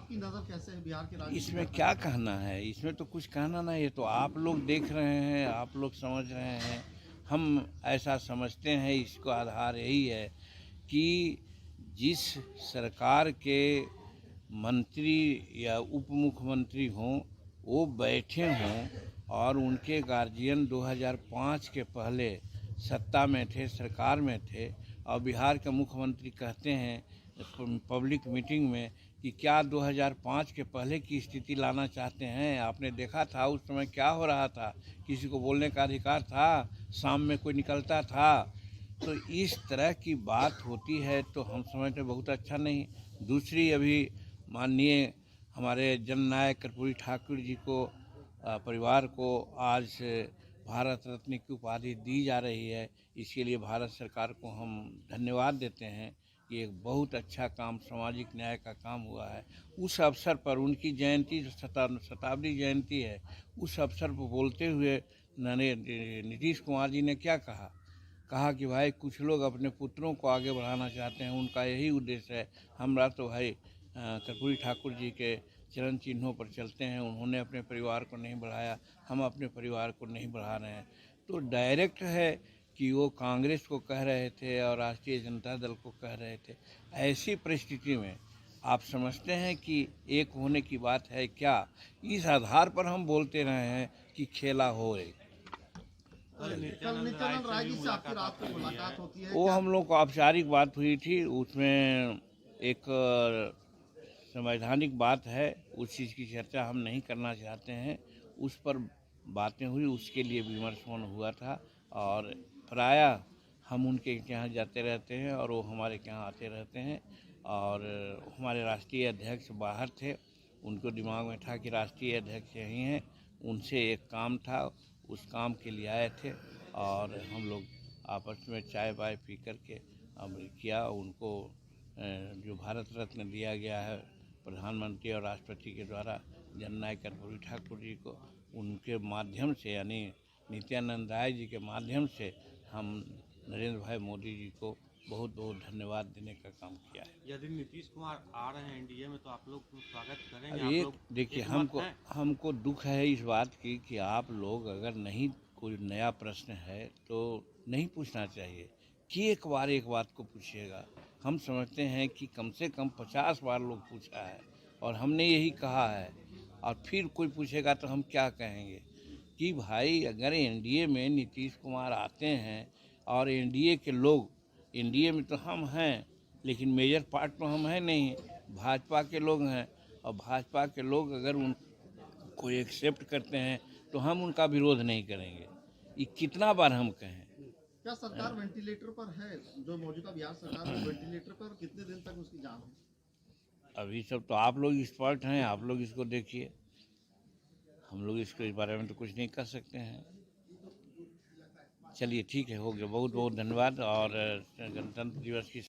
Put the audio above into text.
आपकी नज़र कैसे है बिहार के राजनीति इसमें में? क्या कहना है, इसमें तो कुछ कहना नहीं है। तो आप लोग देख रहे हैं, आप लोग समझ रहे हैं, हम ऐसा समझते हैं। इसका आधार यही है कि जिस सरकार के मंत्री या उप मुख्यमंत्री हों, वो बैठे हों और उनके गार्जियन 2005 के पहले सत्ता में थे, सरकार में थे, और बिहार के मुख्यमंत्री कहते हैं पब्लिक मीटिंग में कि क्या 2005 के पहले की स्थिति लाना चाहते हैं। आपने देखा था उस समय क्या हो रहा था, किसी को बोलने का अधिकार था, शाम में कोई निकलता था। तो इस तरह की बात होती है तो हम समझते बहुत अच्छा नहीं। दूसरी, अभी माननीय हमारे जननायक कर्पूरी ठाकुर जी को परिवार को आज भारत रत्न की उपाधि दी जा रही है। इसके लिए भारत सरकार को हम धन्यवाद देते हैं। ये एक बहुत अच्छा काम, सामाजिक न्याय का काम हुआ है। उस अवसर पर उनकी जयंती, शताब्दी जयंती है, उस अवसर पर बोलते हुए नीतीश कुमार जी ने क्या कहा कि भाई कुछ लोग अपने पुत्रों को आगे बढ़ाना चाहते हैं, उनका यही उद्देश्य है। हमरा तो भाई कर्पूरी ठाकुर जी के चरण चिन्हों पर चलते हैं। उन्होंने अपने परिवार को नहीं बढ़ाया, हम अपने परिवार को नहीं बढ़ा रहे हैं। तो डायरेक्ट है कि वो कांग्रेस को कह रहे थे और राष्ट्रीय जनता दल को कह रहे थे। ऐसी परिस्थिति में आप समझते हैं कि एक होने की बात है क्या? इस आधार पर हम बोलते रहे हैं कि खेला हो रही। कल नित्यानंद राय जी से आपकी रात को मुलाकात होती है वो क्या? हम लोग को औपचारिक बात हुई थी, उसमें एक संवैधानिक बात है, उस चीज़ की चर्चा हम नहीं करना चाहते हैं। उस पर बातें हुई, उसके लिए विमर्श हुआ था। और प्रायः हम उनके यहाँ जाते रहते हैं और वो हमारे यहाँ आते रहते हैं। और हमारे राष्ट्रीय अध्यक्ष बाहर थे, उनको दिमाग में था कि राष्ट्रीय अध्यक्ष यहीं हैं, उनसे एक काम था, उस काम के लिए आए थे। और हम लोग आपस में चाय वाय पी करके अमल किया। उनको जो भारत रत्न दिया गया है प्रधानमंत्री और राष्ट्रपति के द्वारा जननायक कर्पूरी ठाकुर जी को, उनके माध्यम से यानी नित्यानंद राय जी के माध्यम से हम नरेंद्र भाई मोदी जी को बहुत बहुत धन्यवाद देने का काम किया है। यदि नीतीश कुमार आ रहे हैं एनडीए में तो आप लोग स्वागत करेंगे? अब आप एक लोग देखिए, एकमत हैं? हमको दुख है इस बात की कि आप लोग अगर नहीं, कोई नया प्रश्न है तो नहीं पूछना चाहिए कि एक बात को पूछिएगा। हम समझते हैं कि कम से कम 50 बार लोग पूछा है और हमने यही कहा है, और फिर कोई पूछेगा तो हम क्या कहेंगे कि भाई अगर एनडीए में नीतीश कुमार आते हैं और एनडीए के लोग, एनडीए में तो हम हैं लेकिन मेजर पार्ट तो हम हैं नहीं, भाजपा के लोग हैं, और भाजपा के लोग अगर उनको एक्सेप्ट करते हैं तो हम उनका विरोध नहीं करेंगे। ये कितना बार हम कहें। क्या सरकार वेंटिलेटर पर है? जो मौजूदा बिहार सरकार है वेंटिलेटर पर, कितने दिन तक उसकी जान है? अभी सब तो आप लोग एक्सपर्ट हैं, आप लोग इसको देखिए। हम लोग इसको इस बारे में तो कुछ नहीं कर सकते हैं। चलिए ठीक है, हो गया। बहुत बहुत धन्यवाद। और गणतंत्र दिवस की